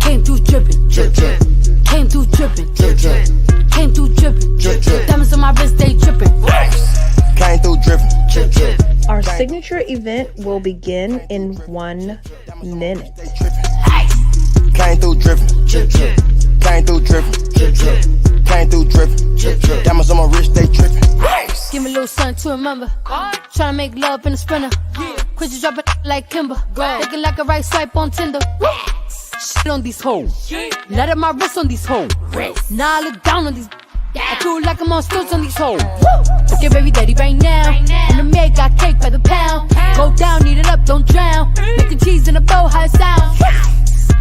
Came through dripping, drip, drip. Came through dripping, drip, drip. Came through dripping, drip, drip. Diamonds on my wrist, they dripping. Came through dripping, drip, drip. Our signature event will begin in 1 minute. Came through dripping, drip, drip. Came through dripping, drip, drip. Came through dripping, drip, drip. Diamonds on my wrist, they dripping. Give me a little something to remember. Tryna make love in the sprinter. Quit you dropping like Kimber. Looking like a right swipe on Tinder. Shit on these hoes. Let up my wrist on these hoes. Now I look down on these. I feel like I'm on stilts on these hoes. Get baby daddy right now. And the maid got cake by the pound. Go down, eat it up, don't drown. Make the cheese in a bow, how it sound.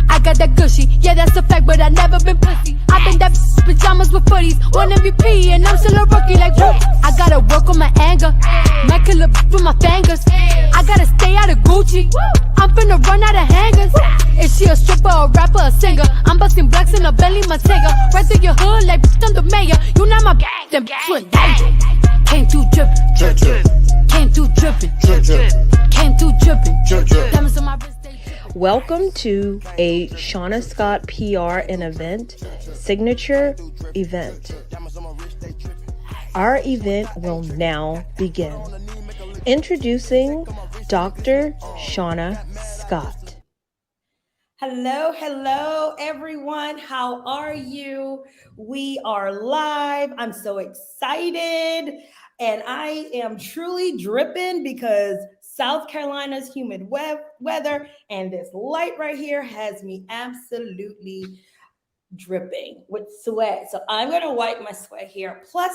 I got that gushy, yeah that's a fact, but I never been pussy. I been that pajamas with footies, one MVP and I'm still a rookie like whoop. I gotta work on my anger, might kill a with my fingers. I gotta stay out of Gucci, I'm finna run out of hangers. Is she a stripper, a rapper, a singer? I'm busting blacks in a belly, my Sega. Right through your hood like I'm the mayor. You not my gang, them you in danger. Came through drippin', drip drip. Came through drippin', drip drip. Came through drippin', drip drip. Diamonds on my wrist. Welcome to a Shauna Scott PR and event signature event. Our event will now begin. Introducing Dr. Shauna Scott. Hello, everyone. How are you? We are live. I'm so excited. And I am truly dripping because South Carolina's humid weather and this light right here has me absolutely dripping with sweat. So I'm going to wipe my sweat here. Plus,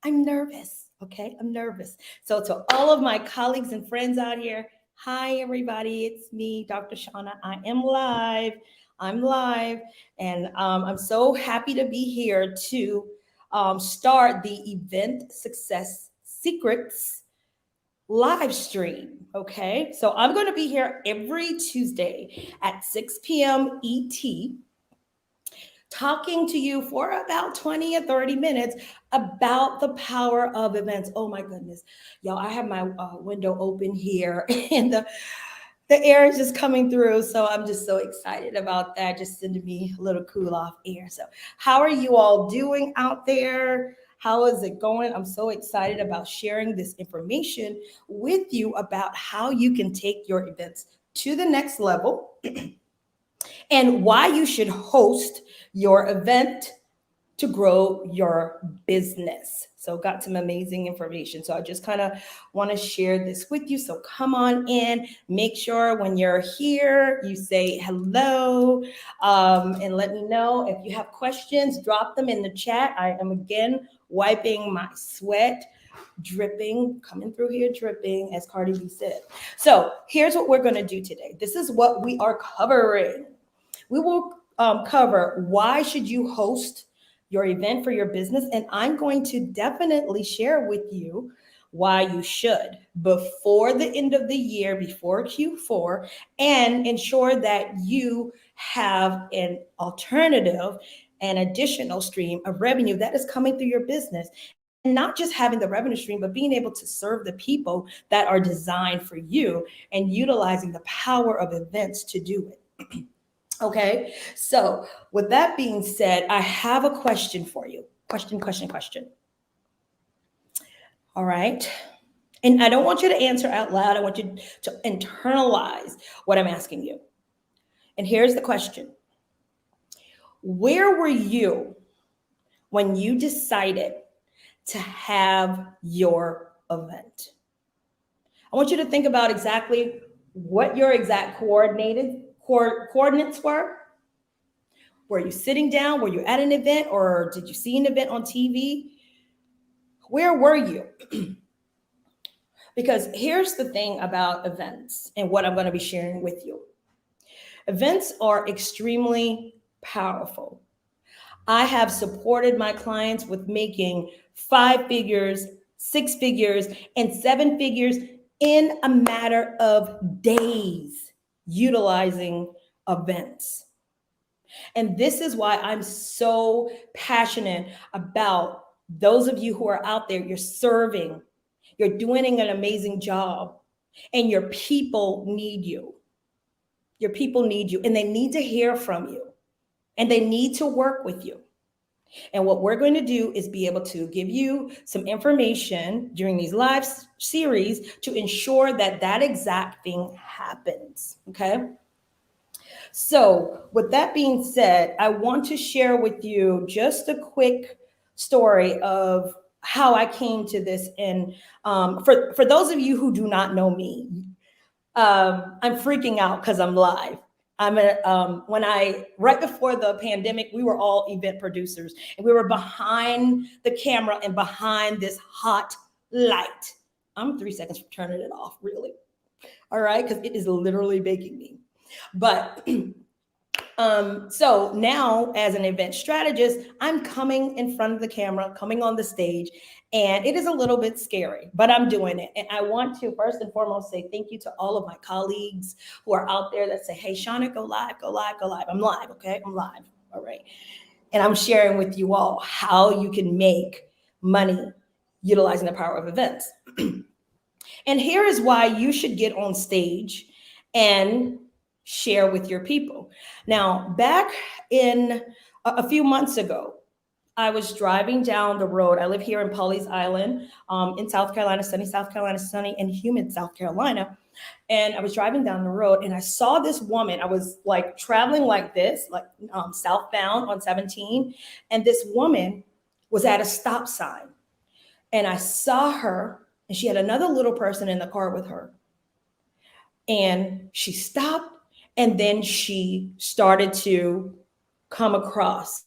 I'm nervous. Okay, I'm nervous. So to all of my colleagues and friends out here, hi, everybody. It's me, Dr. Shauna. I am live. I'm live. And I'm so happy to be here to start the Event Success Secrets live stream. Okay, so I'm going to be here every Tuesday at 6 p.m. ET, talking to you for about 20 or 30 minutes about the power of events. Oh my goodness, y'all, I have my window open here and the air is just coming through. So I'm just so excited about that. Just sending me a little cool off air. So how are you all doing out there? How is it going? I'm so excited about sharing this information with you about how you can take your events to the next level and why you should host your event to grow your business. So got some amazing information. So I just kind of want to share this with you. So come on in, make sure when you're here, you say hello and let me know if you have questions, drop them in the chat. I am again wiping my sweat, dripping, coming through here, dripping, as Cardi B said. So here's what we're going to do today. This is what we are covering. We will cover why should you host your event for your business. And I'm going to definitely share with you why you should before the end of the year, before Q4, and ensure that you have an alternative, an additional stream of revenue that is coming through your business. And not just having the revenue stream, but being able to serve the people that are designed for you and utilizing the power of events to do it. Okay, so with that being said, I have a question for you. Question. All right. And I don't want you to answer out loud. I want you to internalize what I'm asking you. And here's the question. Where were you when you decided to have your event? I want you to think about exactly what your exact coordinates were. Were you sitting down? Were you at an event, or did you see an event on TV? Where were you? Because here's the thing about events and what I'm going to be sharing with you. Events are extremely powerful. I have supported my clients with making 5 figures, 6 figures, and 7 figures in a matter of days utilizing events. And this is why I'm so passionate about those of you who are out there. You're serving, you're doing an amazing job, and your people need you. Your people need you, and they need to hear from you. and they need to work with you. And what we're going to do is be able to give you some information during these live series to ensure that that exact thing happens. Okay. So with that being said, I want to share with you just a quick story of how I came to this. And for those of you who do not know me, I'm freaking out because I'm live. Right before the pandemic, we were all event producers and we were behind the camera and behind this hot light. I'm 3 seconds from turning it off, really. All right, because it is literally baking me. But so now as an event strategist, I'm coming in front of the camera, coming on the stage, and it is a little bit scary, but I'm doing it. And I want to first and foremost say thank you to all of my colleagues who are out there that say, hey, Shauna, go live, go live, go live. I'm live, okay? I'm live, all right? And I'm sharing with you all how you can make money utilizing the power of events. And here is why you should get on stage and share with your people. Now, back in a few months ago, I was driving down the road. I live here in Pawleys Island in South Carolina, sunny and humid South Carolina. And I was driving down the road and I saw this woman. I was like traveling like this, like southbound on 17. And this woman was at a stop sign. And I saw her and she had another little person in the car with her. And she stopped and then she started to come across.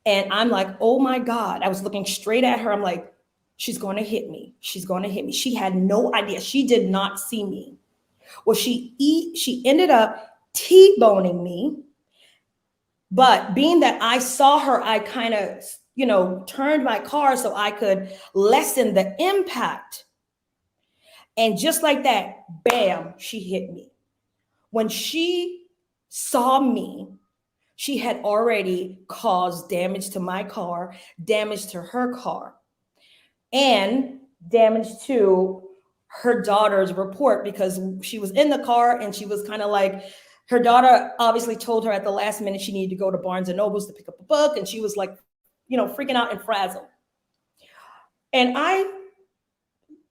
And I'm like, oh my God. I was looking straight at her. I'm like, she's going to hit me. She's going to hit me. She had no idea. She did not see me. Well, she ended up T-boning me. But being that I saw her, I kind of, turned my car so I could lessen the impact. And just like that, bam, she hit me. When she saw me, she had already caused damage to my car, damage to her car, and damage to her daughter's report because she was in the car and she was kind of like, her daughter obviously told her at the last minute she needed to go to Barnes and Nobles to pick up a book. And she was like, freaking out and frazzled. And I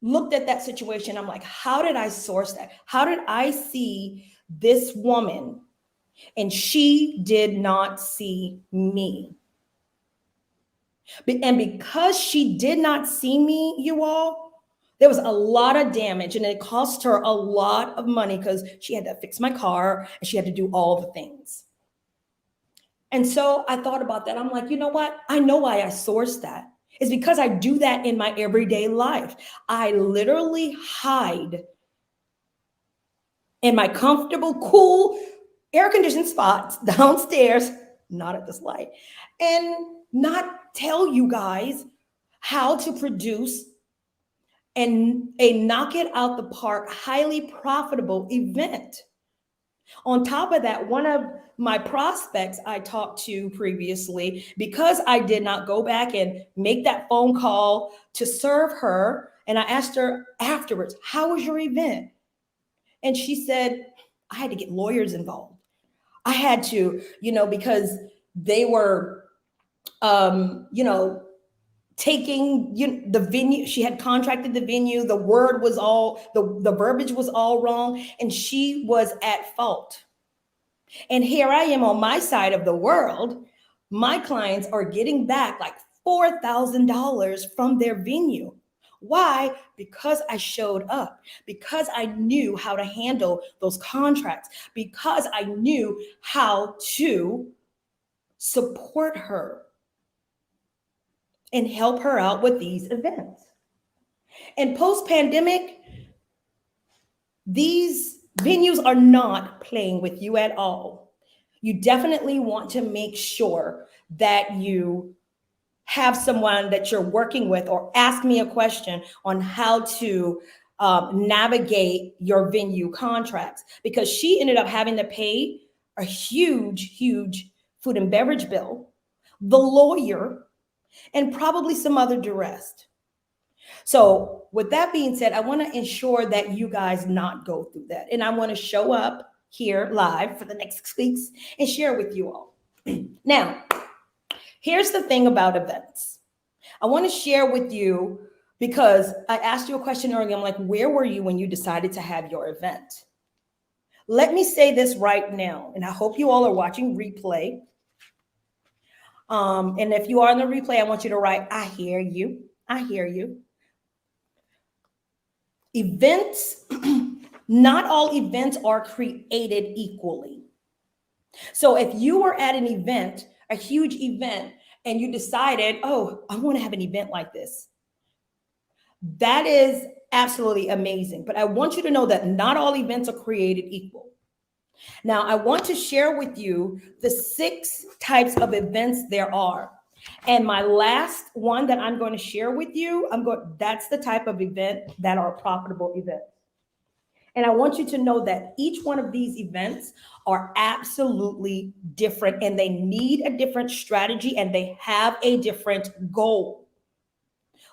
looked at that situation. I'm like, how did I source that? How did I see this woman and she did not see me? And because she did not see me, you all, there was a lot of damage and it cost her a lot of money because she had to fix my car and she had to do all the things. And so I thought about that. I'm like, you know what? I know why I sourced that. It's because I do that in my everyday life. I literally hide in my comfortable, cool, air-conditioned spots downstairs, not at this light, and not tell you guys how to produce and a knock it out the park, highly profitable event. On top of that, one of my prospects I talked to previously, because I did not go back and make that phone call to serve her, and I asked her afterwards, how was your event? And she said, I had to get lawyers involved. I had to, because they were, taking the venue. She had contracted the venue. The word was all, the verbiage was all wrong. And she was at fault. And here I am on my side of the world. My clients are getting back like $4,000 from their venue. Why? Because I showed up, because I knew how to handle those contracts, because I knew how to support her and help her out with these events. And post-pandemic, these venues are not playing with you at all. You definitely want to make sure that you have someone that you're working with, or ask me a question on how to navigate your venue contracts, because she ended up having to pay a huge food and beverage bill, the lawyer, and probably some other duress. So with that being said, I want to ensure that you guys not go through that. And I want to show up here live for the next 6 weeks and share with you all. Now, here's the thing about events. I want to share with you, because I asked you a question earlier. I'm like, where were you when you decided to have your event? Let me say this right now, and I hope you all are watching replay. And if you are in the replay, I want you to write, I hear you. I hear you. Events, not all events are created equally. So if you were at an event, a huge event, and you decided, oh, I want to have an event like this, that is absolutely amazing. But I want you to know that not all events are created equal. Now, I want to share with you the 6 types of events there are. And my last one that I'm going to share with you, that's the type of event that are profitable events. And I want you to know that each one of these events are absolutely different, and they need a different strategy, and they have a different goal.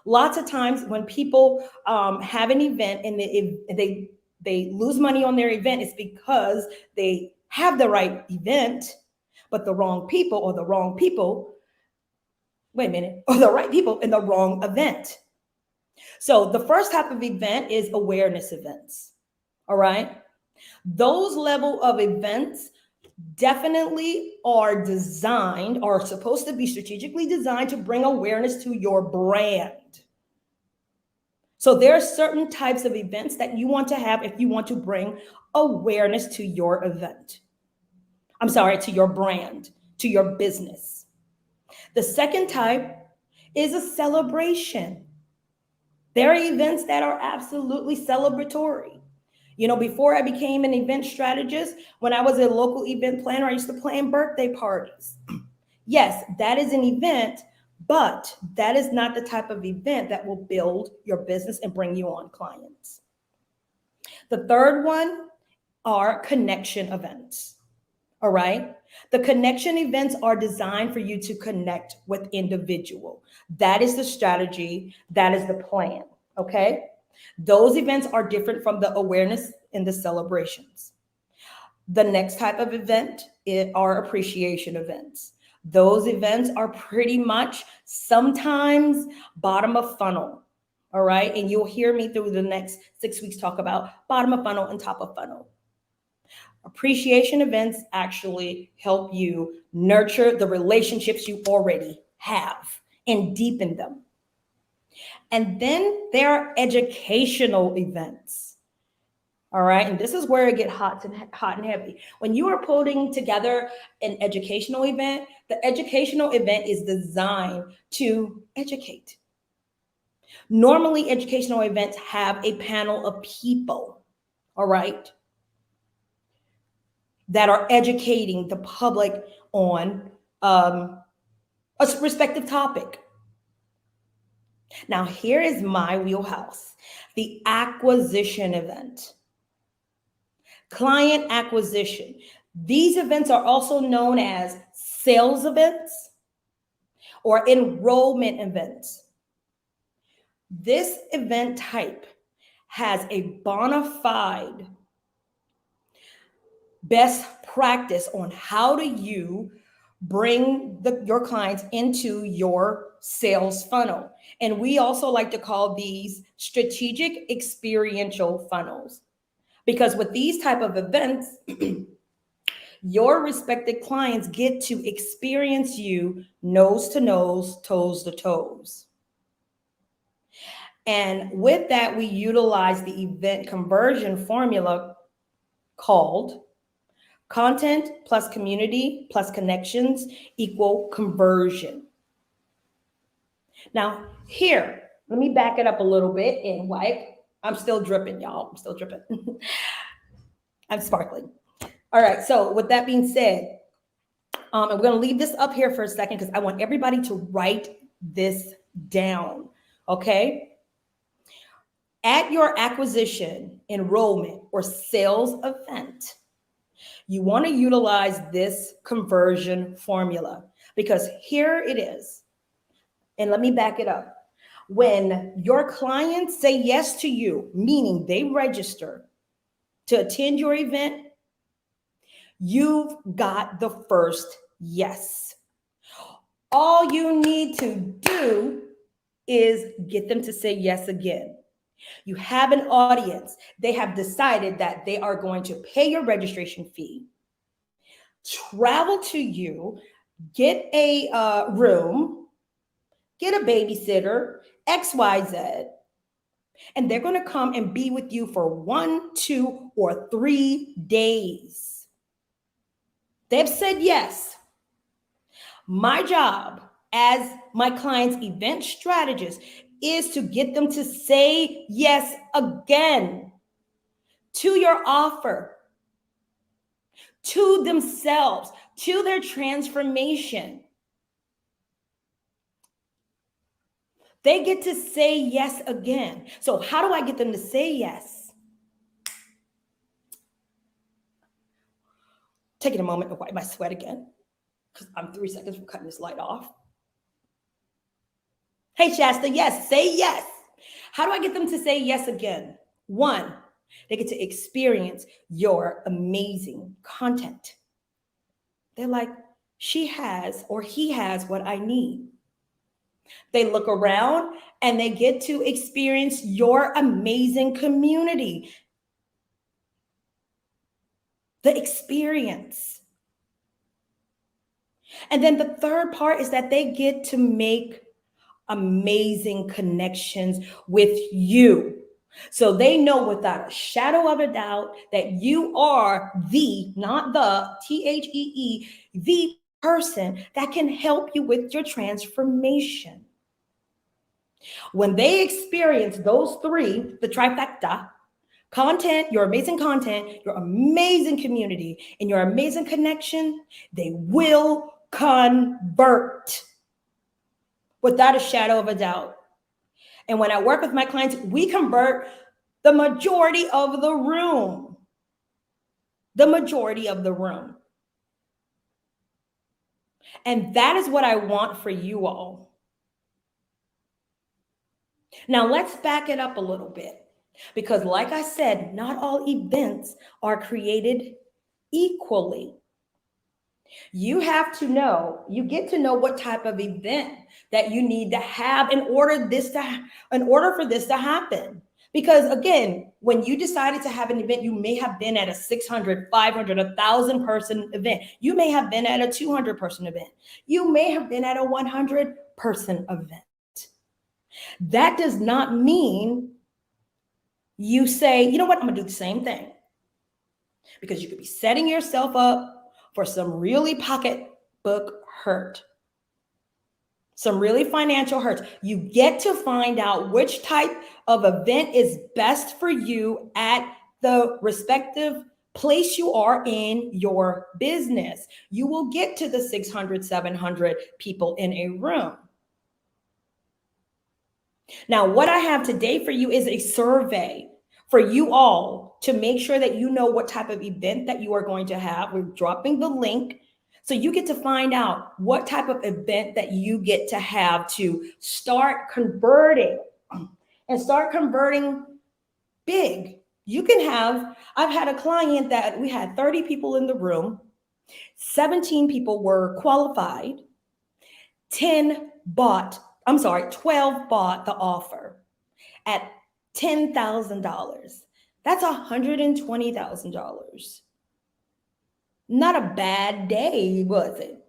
Lots of times when people have an event and they lose money on their event, it's because they have the right event, but the wrong people, or the right people in the wrong event. So the first type of event is awareness events. All right. Those level of events definitely are supposed to be strategically designed to bring awareness to your brand. So there are certain types of events that you want to have if you want to bring awareness to your event. To your brand, to your business. The second type is a celebration. There are events that are absolutely celebratory. You know, before I became an event strategist, when I was a local event planner, I used to plan birthday parties. Yes, that is an event, but that is not the type of event that will build your business and bring you on clients. The third one are connection events. All right. The connection events are designed for you to connect with individual. That is the strategy. That is the plan. Okay. Those events are different from the awareness and the celebrations. The next type of event are appreciation events. Those events are pretty much sometimes bottom of funnel. All right. And you'll hear me through the next 6 weeks talk about bottom of funnel and top of funnel. Appreciation events actually help you nurture the relationships you already have and deepen them. And then there are educational events. All right. And this is where it gets hot and heavy. When you are putting together an educational event, the educational event is designed to educate. Normally, educational events have a panel of people. All right. That are educating the public on a respective topic. Now, here is my wheelhouse, the acquisition event. Client acquisition. These events are also known as sales events or enrollment events. This event type has a bona fide best practice on how do you bring your clients into your sales funnel. And we also like to call these strategic experiential funnels, because with these type of events, your respected clients get to experience you nose to nose, toes to toes. And with that, we utilize the event conversion formula called content plus community plus connections equal conversion. Now here, let me back it up a little bit and wipe. I'm still dripping, y'all. I'm still dripping. I'm sparkling. All right. So with that being said, I'm going to leave this up here for a second because I want everybody to write this down. Okay. At your acquisition, enrollment, or sales event, you want to utilize this conversion formula, because here it is. And let me back it up. When your clients say yes to you, meaning they register to attend your event, you've got the first yes. All you need to do is get them to say yes again. You have an audience. They have decided that they are going to pay your registration fee, travel to you, get a room, get a babysitter, XYZ, and they're going to come and be with you for 1, 2, or 3 days. They've said yes. My job as my client's event strategist is to get them to say yes again to your offer, to themselves, to their transformation. They get to say yes again. So how do I get them to say yes? Taking a moment to wipe my sweat again, because I'm 3 seconds from cutting this light off. Hey, Shasta, yes, say yes. How do I get them to say yes again? 1, they get to experience your amazing content. They're like, she has or he has what I need. They look around and they get to experience your amazing community. The experience. And then the third part is that they get to make amazing connections with you. So they know without a shadow of a doubt that you are the, not the, THEE, the person that can help you with your transformation. When they experience those 3, the trifecta, content, your amazing community, and your amazing connection, they will convert without a shadow of a doubt. And when I work with my clients, we convert the majority of the room. The majority of the room. And that is what I want for you all. Now let's back it up a little bit, because like I said, not all events are created equally. You have to know, you get to know what type of event that you need to have in order for this to happen. Because again, when you decided to have an event, you may have been at a 600, 500, 1,000 person event. You may have been at a 200 person event. You may have been at a 100 person event. That does not mean you say, you know what, I'm gonna do the same thing. Because you could be setting yourself up for some really pocketbook hurt, some really financial hurts. You get to find out which type of event is best for you at the respective place you are in your business. You will get to the 600, 700 people in a room. Now, what I have today for you is a survey for you all to make sure that you know what type of event that you are going to have. We're dropping the link so you get to find out what type of event that you get to have to start converting and start converting big. You can have, I've had a client that we had 30 people in the room, 17 people were qualified, 12 bought the offer at $10,000. That's $120,000. Not a bad day, was it?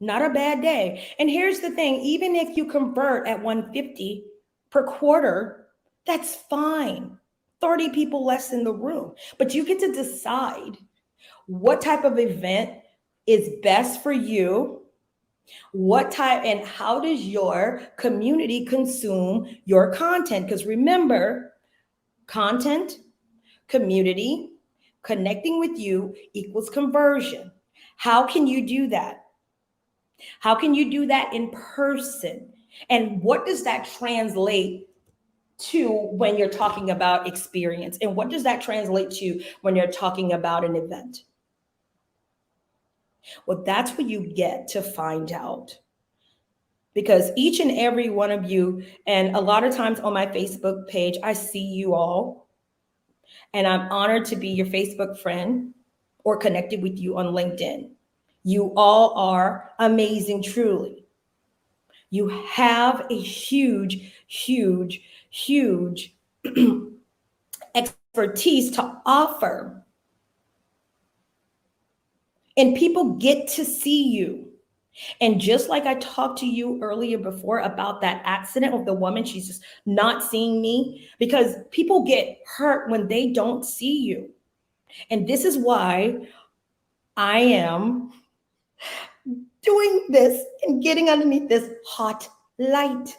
Not a bad day. And here's the thing, even if you convert at 150 per quarter, that's fine. 30 people less in the room. But you get to decide what type of event is best for you. What type and how does your community consume your content? Because remember, content, community, connecting with you equals conversion. How can you do that? How can you do that in person? And what does that translate to when you're talking about experience? And what does that translate to when you're talking about an event? Well, that's what you get to find out. Because each and every one of you, and a lot of times on my Facebook page, I see you all, and I'm honored to be your Facebook friend or connected with you on LinkedIn. You all are amazing, truly. You have a huge, huge, huge expertise to offer. And people get to see you. And just like I talked to you earlier before about that accident with the woman, she's just not seeing me, because people get hurt when they don't see you. And this is why I am doing this and getting underneath this hot light,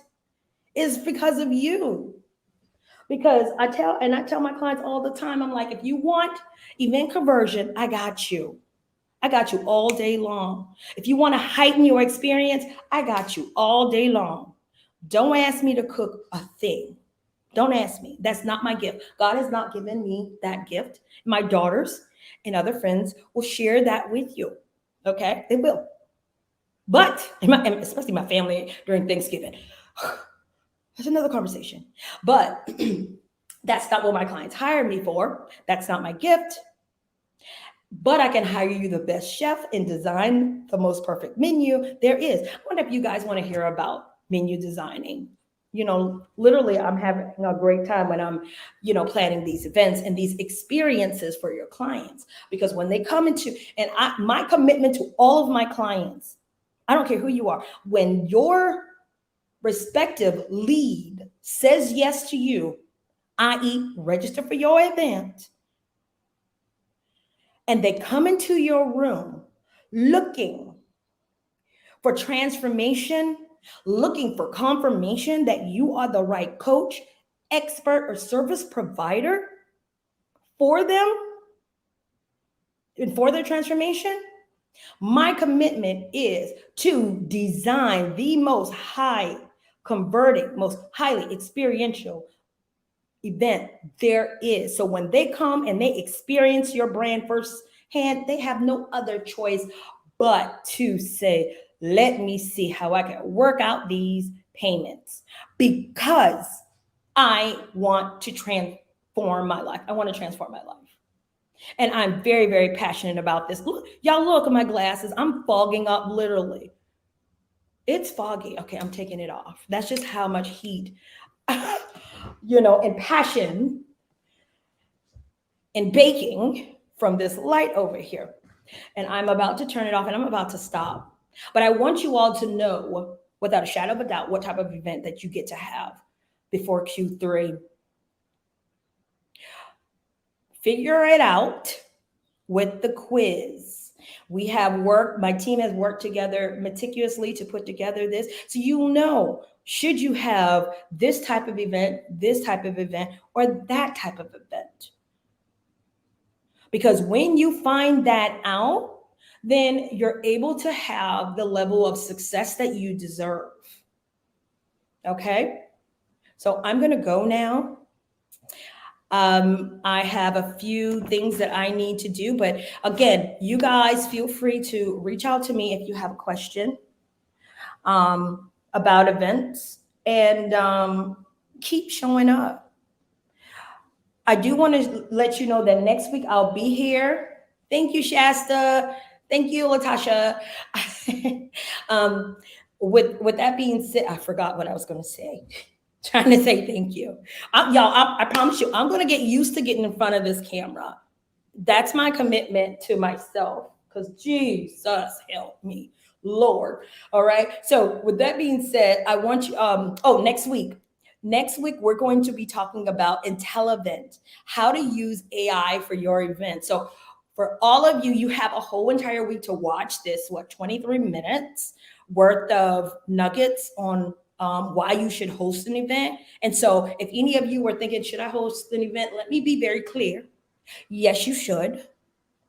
is because of you. Because I tell my clients all the time, I'm like, if you want event conversion, I got you. I got you all day long. If you want to heighten your experience, I got you all day long. Don't ask me to cook a thing. Don't ask me. That's not my gift. God has not given me that gift. My daughters and other friends will share that with you. Okay? They will. But, and especially my family during Thanksgiving, that's another conversation. But that's not what my clients hire me for. That's not my gift. But I can hire you the best chef and design the most perfect menu there is. I wonder if you guys want to hear about menu designing. Literally, I'm having a great time when I'm, planning these events and these experiences for your clients. Because when they come into, my commitment to all of my clients, I don't care who you are, when your respective lead says yes to you, i.e., register for your event, and they come into your room looking for transformation, looking for confirmation that you are the right coach, expert, or service provider for them and for their transformation, my commitment is to design the most high converting, most highly experiential event there is. So when they come and they experience your brand firsthand, they have no other choice but to say, let me see how I can work out these payments, because I want to transform my life. I want to transform my life. And I'm very, very passionate about this. Y'all look at my glasses. I'm fogging up, literally. It's foggy. Okay, I'm taking it off. That's just how much heat and passion and baking from this light over here. And I'm about to turn it off and I'm about to stop. But I want you all to know without a shadow of a doubt what type of event that you get to have before Q3. Figure it out with the quiz. We have worked, my team has worked together meticulously to put together this. So you'll know, should you have this type of event, or that type of event? Because when you find that out, then you're able to have the level of success that you deserve. Okay? So I'm going to go now. I have a few things that I need to do, but again, you guys feel free to reach out to me if you have a question about events, and keep showing up. I do want to let you know that next week I'll be here. Thank you, Shasta. Thank you, Latasha. With that being said, I forgot what I was going to say. Trying to say thank you. I promise you, I'm going to get used to getting in front of this camera. That's my commitment to myself, because Jesus help me, Lord. All right. So with that being said, I want you, next week, we're going to be talking about IntelliVent, how to use AI for your event. So for all of you, you have a whole entire week to watch this, 23 minutes worth of nuggets on why you should host an event. And so if any of you were thinking, should I host an event? Let me be very clear. Yes, you should.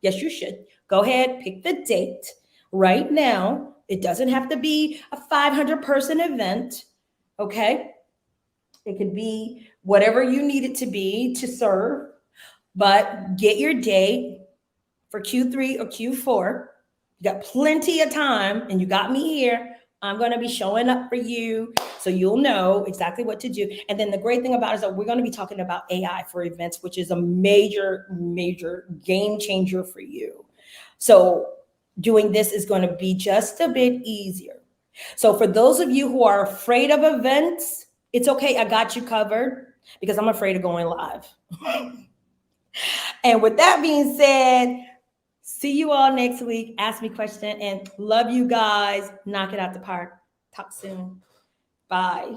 Yes, you should. Go ahead, pick the date right now. It doesn't have to be a 500-person event, okay? It could be whatever you need it to be to serve, but get your date for Q3 or Q4. You got plenty of time, and you got me here. I'm going to be showing up for you so you'll know exactly what to do. And then the great thing about it is that we're going to be talking about AI for events, which is a major, major game changer for you. So doing this is going to be just a bit easier. So for those of you who are afraid of events, it's okay. I got you covered because I'm afraid of going live. And with that being said, see you all next week. Ask me question and love you guys. Knock it out the park. Talk soon. Bye.